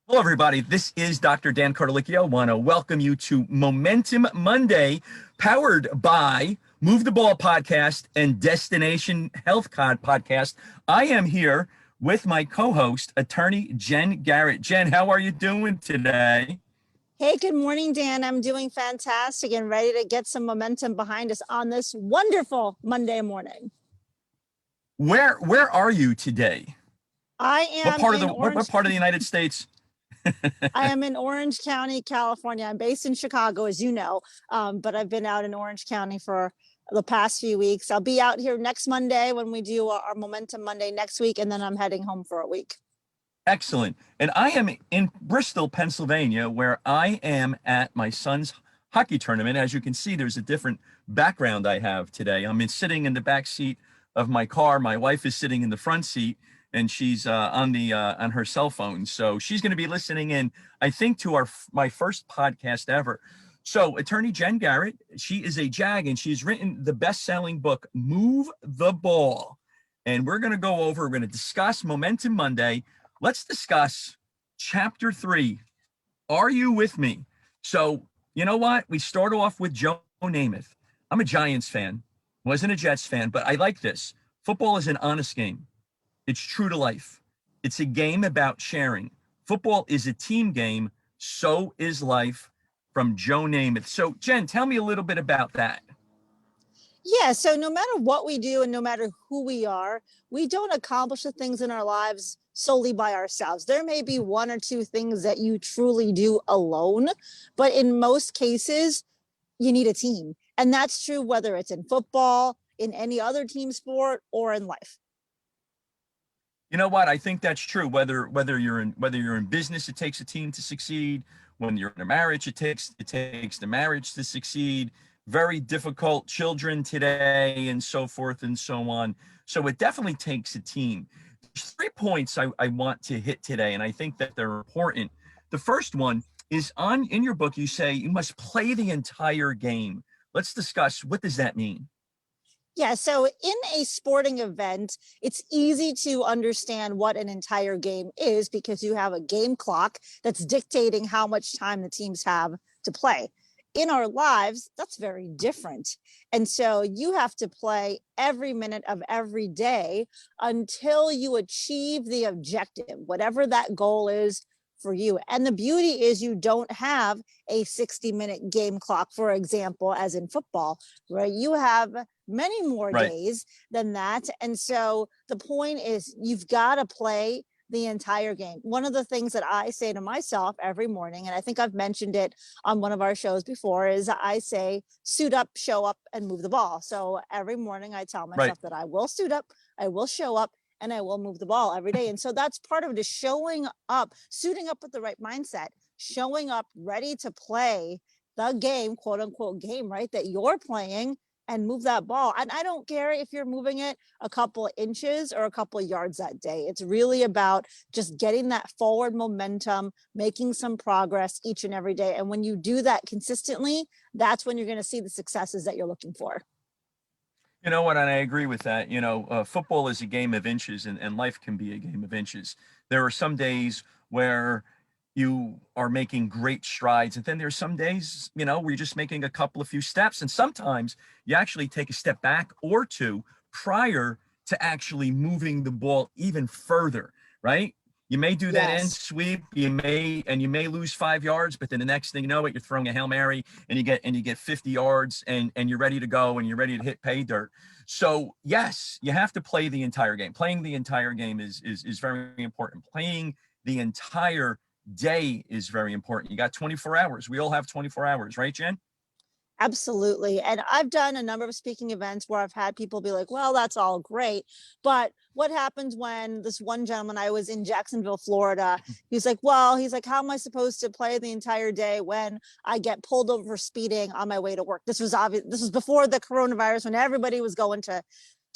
Hello, everybody. This is Dr. Dan Cartalicchio. Want to welcome you to Momentum Monday, powered by Move the Ball podcast and Destination Health Cod podcast. I am here with my co-host, attorney Jen Garrett. Jen, how are you doing today? Hey, good morning, Dan. I'm doing fantastic and ready to get some momentum behind us on this wonderful Monday morning. Where are you today? I What am part of in the what Orange. part of the United States? I am in Orange County, California. I'm based in Chicago, as you know, but I've been out in Orange County for the past few weeks. I'll be out here next Monday when we do our Momentum Monday next week, and then I'm heading home for a week. Excellent. And I am in Bristol, Pennsylvania, where I am at my son's hockey tournament. As you can see, there's a different background I have today. sitting in the back seat of my car. My wife is sitting in the front seat, and she's on her cell phone. So she's going to be listening in, I think, to my first podcast ever. So attorney Jen Garrett, she is a JAG, and she's written the best-selling book, Move the Ball. And we're going to discuss Momentum Monday. Let's discuss chapter 3. Are you with me? So, you know what? We start off with Joe Namath. I'm a Giants fan, wasn't a Jets fan, but I like this. Football is an honest game. It's true to life. It's a game about sharing. Football is a team game. So is life, from Joe Namath. So, Jen, tell me a little bit about that. Yeah, so no matter what we do and no matter who we are, we don't accomplish the things in our lives solely by ourselves. There may be one or two things that you truly do alone, but in most cases, you need a team. And that's true whether it's in football, in any other team sport, or in life. You know what? I think that's true. Whether you're in business, it takes a team to succeed. When you're in a marriage, it takes the marriage to succeed. Very difficult children today, and so forth and so on. So it definitely takes a team. There's 3 points I want to hit today, and I think that they're important. The first one is in your book. You say you must play the entire game. Let's discuss, what does that mean? Yeah, so in a sporting event, it's easy to understand what an entire game is because you have a game clock that's dictating how much time the teams have to play. In our lives, that's very different. And so you have to play every minute of every day until you achieve the objective, whatever that goal is for you. And the beauty is you don't have a 60-minute game clock, for example, as in football, right? You have many more Right. days than that. And so the point is you've got to play the entire game. One of the things that I say to myself every morning, and I think I've mentioned it on one of our shows before, is I say, suit up, show up, and move the ball. So every morning I tell myself Right. that I will suit up, I will show up, and I will move the ball every day. And so that's part of it, is showing up, suiting up with the right mindset, showing up ready to play the game, quote unquote game, right, that you're playing, and move that ball. And I don't care if you're moving it a couple of inches or a couple of yards that day. It's really about just getting that forward momentum, making some progress each and every day. And when you do that consistently, that's when you're going to see the successes that you're looking for. You know what? And I agree with that. Football is a game of inches, and life can be a game of inches. There are some days where you are making great strides, and then there's some days, where you're just making a couple of few steps. And sometimes you actually take a step back or two prior to actually moving the ball even further, right? You may do that end Yes. sweep, you may lose 5 yards, but then the next thing you know it, you're throwing a Hail Mary and you get 50 yards and you're ready to go and you're ready to hit pay dirt. So yes, you have to play the entire game. Playing the entire game is very important. Playing the entire day is very important. You got 24 hours. We all have 24 hours, right, Jen? Absolutely. And I've done a number of speaking events where I've had people be like, well, that's all great. But what happens when this one gentleman, I was in Jacksonville, Florida, he's like, how am I supposed to play the entire day when I get pulled over for speeding on my way to work? This was obvious. This was before the coronavirus, when everybody was going to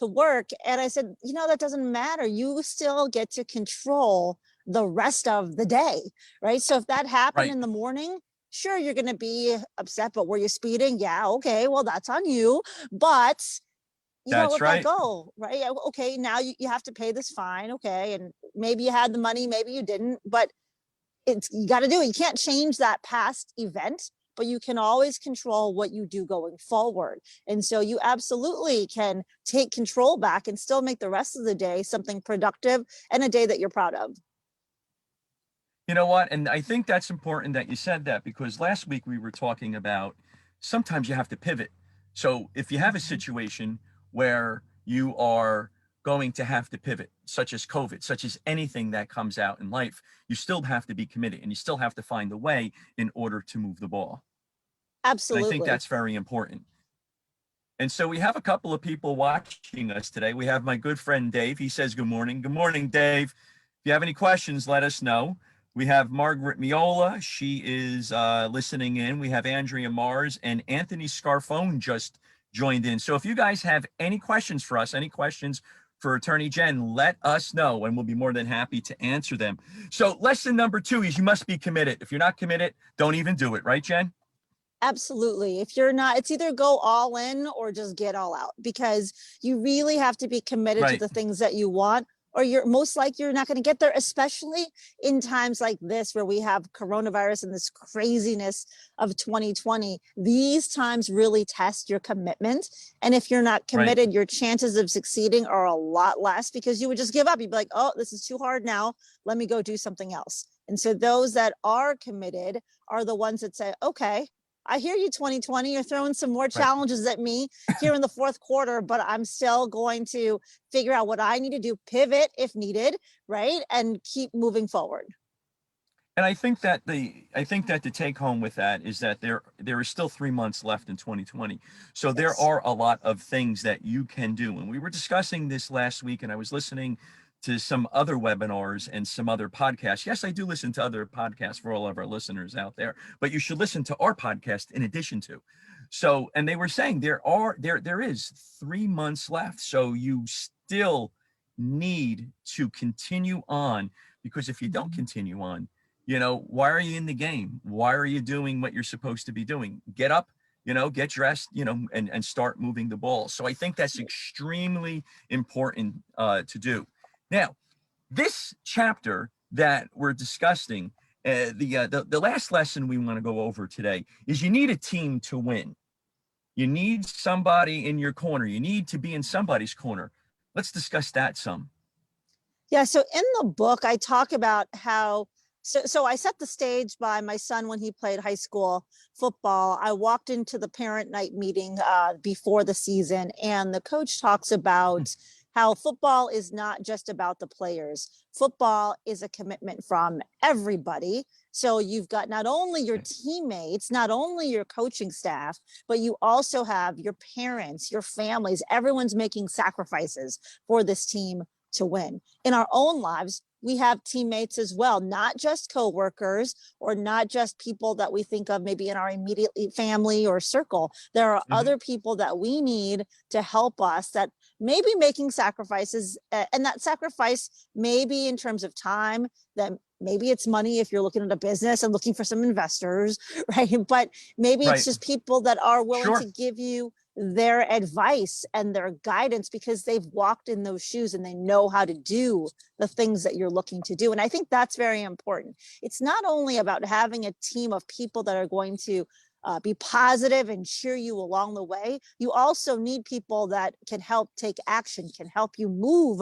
work. And I said, that doesn't matter. You still get to control the rest of the day, right? So if that happened Right. in the morning, sure, you're going to be upset, but were you speeding? Yeah, okay, well, that's on you. But you don't That's let that right. go, right? Okay, now you have to pay this fine, okay, and maybe you had the money, maybe you didn't, but you got to do it. You can't change that past event, but you can always control what you do going forward. And so you absolutely can take control back and still make the rest of the day something productive and a day that you're proud of. You know what? And I think that's important that you said that, because last week we were talking about sometimes you have to pivot. So if you have a situation where you are going to have to pivot, such as COVID, such as anything that comes out in life, you still have to be committed and you still have to find a way in order to move the ball. And I think Absolutely. that's very important. And so we have a couple of people watching us today. We have my good friend Dave. He says good morning. Good morning, Dave. If you have any questions, let us know. We have Margaret Miola. She is listening in. We have Andrea Mars, and Anthony Scarfone just joined in. So if you guys have any questions for us, any questions for Attorney Jen, let us know, and we'll be more than happy to answer them. So lesson number 2 is you must be committed. If you're not committed, don't even do it. Right, Jen? Absolutely. If you're not, it's either go all in or just get all out, because you really have to be committed to Right. the things that you want, or you're most likely you're not going to get there, especially in times like this where we have coronavirus and this craziness of 2020. These times really test your commitment. And if you're not Right. committed, your chances of succeeding are a lot less, because you would just give up. You'd be like, oh, this is too hard now. Let me go do something else. And so those that are committed are the ones that say, okay, I hear you, 2020. You're throwing some more Right. challenges at me here in the fourth quarter, but I'm still going to figure out what I need to do, pivot if needed, right? And keep moving forward. And I think that the take home with that is that there is still 3 months left in 2020. So there Yes. are a lot of things that you can do. And we were discussing this last week, and I was listening to some other webinars and some other podcasts. Yes, I do listen to other podcasts for all of our listeners out there, but you should listen to our podcast in addition to. So, and they were saying there is 3 months left. So you still need to continue on, because if you don't continue on, why are you in the game? Why are you doing what you're supposed to be doing? Get up, get dressed, and start moving the ball. So I think that's extremely important to do. Now, this chapter that we're discussing, the last lesson we want to go over today is you need a team to win. You need somebody in your corner. You need to be in somebody's corner. Let's discuss that some. Yeah. So in the book, I talk about how. So I set the stage by my son when he played high school football. I walked into the parent night meeting before the season, and the coach talks about how football is not just about the players. Football is a commitment from everybody. So you've got not only your teammates, not only your coaching staff, but you also have your parents, your families. Everyone's making sacrifices for this team to win. In our own lives, we have teammates as well, not just coworkers or not just people that we think of maybe in our immediate family or circle. There are other people that we need to help us that may be making sacrifices, and that sacrifice may be in terms of time, that maybe it's money if you're looking at a business and looking for some investors, right? But maybe it's Right. just people that are willing to Sure. give you their advice and their guidance because they've walked in those shoes and they know how to do the things that you're looking to do. And I think that's very important. It's not only about having a team of people that are going to be positive and cheer you along the way. You also need people that can help take action, can help you move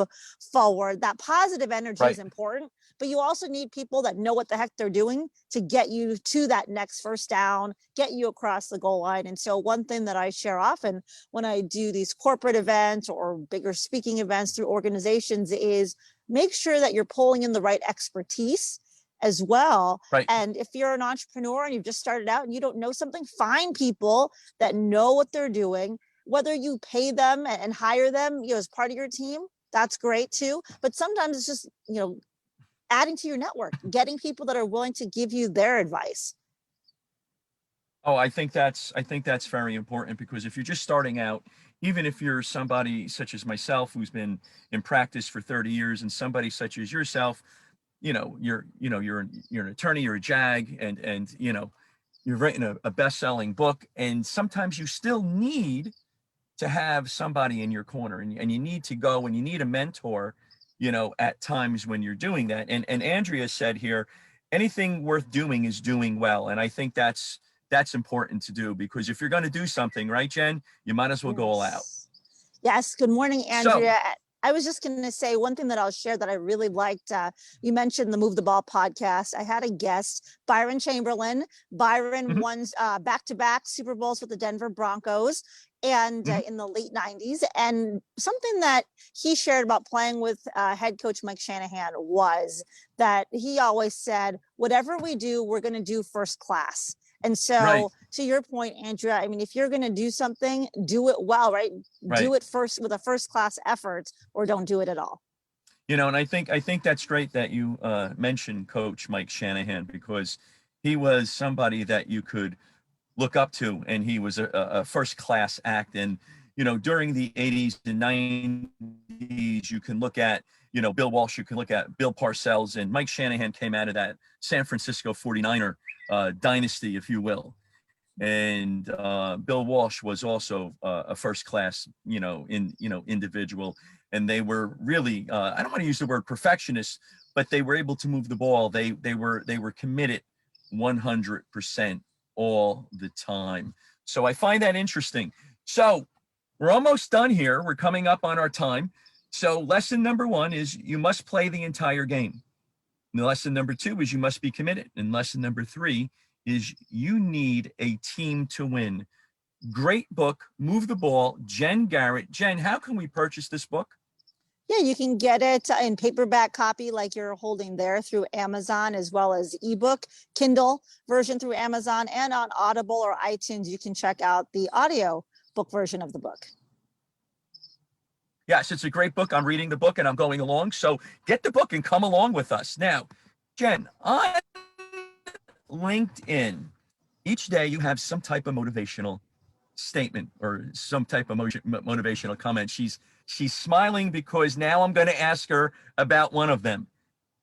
forward. That positive energy is Right. important, but you also need people that know what the heck they're doing to get you to that next first down, get you across the goal line. And so one thing that I share often when I do these corporate events or bigger speaking events through organizations is make sure that you're pulling in the right expertise as well. Right. And if you're an entrepreneur and you've just started out and you don't know something, find people that know what they're doing, whether you pay them and hire them, as part of your team, that's great too. But sometimes it's just, adding to your network, getting people that are willing to give you their advice. Oh, I think that's very important, because if you're just starting out, even if you're somebody such as myself who's been in practice for 30 years, and somebody such as yourself, you're an attorney, you're a JAG, and you're writing a best-selling book, and sometimes you still need to have somebody in your corner, and you need to go and you need a mentor, at times when you're doing that. And Andrea said here, anything worth doing is doing well. And I think that's important to do, because if you're going to do something, right, Jen, you might as well go all out. Yes. Yes. Good morning, So, Andrea. I was just going to say one thing that I'll share that I really liked. You mentioned the Move the Ball podcast. I had a guest, Byron Chamberlain. Byron mhm, won back-to-back Super Bowls with the Denver Broncos and mhm, in the late 90s. And something that he shared about playing with head coach Mike Shanahan was that he always said, whatever we do, we're going to do first class. And right, so, to your point, Andrea, I mean, if you're going to do something, do it well, right? Do right. it first with a first class effort, or don't do it at all. And I think that's great that you mentioned Coach Mike Shanahan, because he was somebody that you could look up to, and he was a first class act. And during the 80s and 90s, you can look at Bill Walsh, you can look at Bill Parcells, and Mike Shanahan came out of that San Francisco 49er dynasty, if you will. And Bill Walsh was also a first class individual, and they were really I don't want to use the word perfectionists, but they were able to move the ball. They were committed 100% all the time. So I find that interesting. So we're almost done here. We're coming up on our time. So lesson number 1 is you must play the entire game. And lesson number 2 is you must be committed. And lesson number 3 is you need a team to win. Great book, Move the Ball, Jen Garrett. Jen, how can we purchase this book? Yeah, you can get it in paperback copy like you're holding there through Amazon, as well as ebook, Kindle version through Amazon, and on Audible or iTunes, you can check out the audio book version of the book. Yes, it's a great book. I'm reading the book and I'm going along. So get the book and come along with us. Now, Jen, on LinkedIn, each day you have some type of motivational statement or some type of motivational comment. She's smiling because now I'm going to ask her about one of them.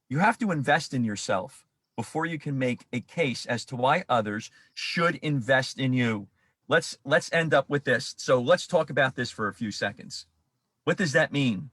You have to invest in yourself before you can make a case as to why others should invest in you. Let's end up with this. So let's talk about this for a few seconds. What does that mean?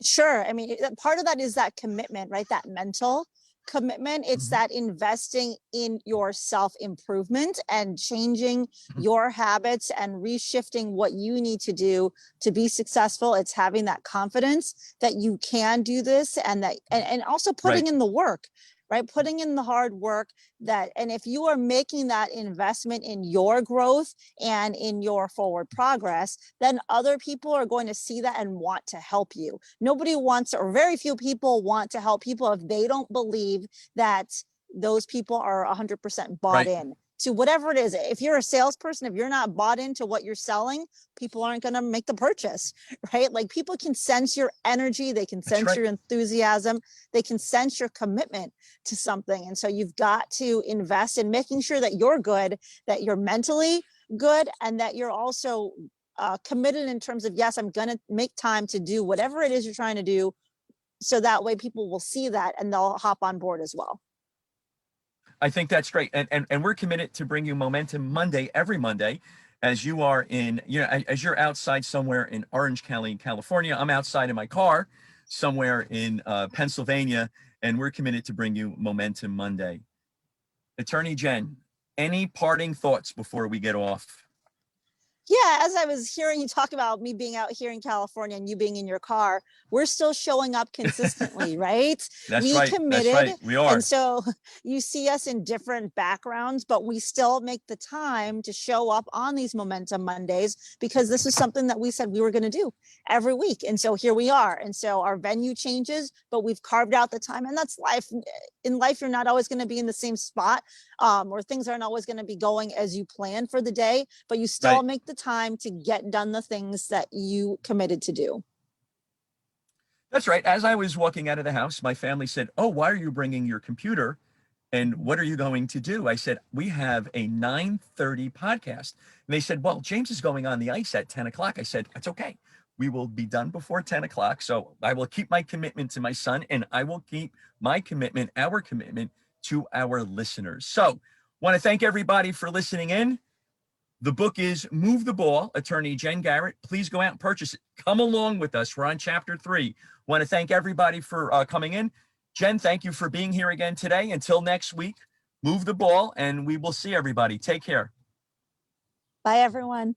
Sure. I mean, part of that is that commitment, right? That mental commitment. It's Mhm. that investing in your self improvement and changing your habits and reshifting what you need to do to be successful. It's having that confidence that you can do this, and that, and also Right, putting in the work, right? Putting in the hard work that, and if you are making that investment in your growth and in your forward progress, then other people are going to see that and want to help you. Nobody wants, or very few people want to help people if they don't believe that those people are 100% bought right. in to whatever it is. If you're a salesperson, if you're not bought into what you're selling, people aren't going to make the purchase, right? Like, people can sense your energy, they can That's sense right. your enthusiasm, they can sense your commitment to something. And so you've got to invest in making sure that you're good, that you're mentally good, and that you're also committed in terms of, yes, I'm going to make time to do whatever it is you're trying to do. So that way people will see that and they'll hop on board as well. I think that's great. And we're committed to bring you Momentum Monday, every Monday, as you are in, as you're outside somewhere in Orange County, California. I'm outside in my car somewhere in Pennsylvania, and we're committed to bring you Momentum Monday. Attorney Jen, any parting thoughts before we get off? Yeah, as I was hearing you talk about me being out here in California and you being in your car, we're still showing up consistently, right? That's We right. That's committed. right. We And are. so you see us in different backgrounds, but we still make the time to show up on these Momentum Mondays, because this is something that we said we were going to do every week. And so here we are. And so our venue changes, but we've carved out the time. And that's life. In life, you're not always going to be in the same spot, or things aren't always going to be going as you plan for the day, but you still Right. make the time to get done the things that you committed to do. That's right. As I was walking out of the house, my family said, "Oh, why are you bringing your computer? And what are you going to do?" I said, "We have a 9:30 podcast." And they said, "Well, James is going on the ice at 10 o'clock." I said, "That's okay. We will be done before 10 o'clock. So I will keep my commitment to my son, and I will keep my commitment, our commitment to our listeners." So want to thank everybody for listening in. The book is Move the Ball, attorney Jen Garrett. Please go out and purchase it. Come along with us. We're on chapter 3. Want to thank everybody for coming in. Jen, thank you for being here again today. Until next week, move the ball and we will see everybody. Take care. Bye, everyone.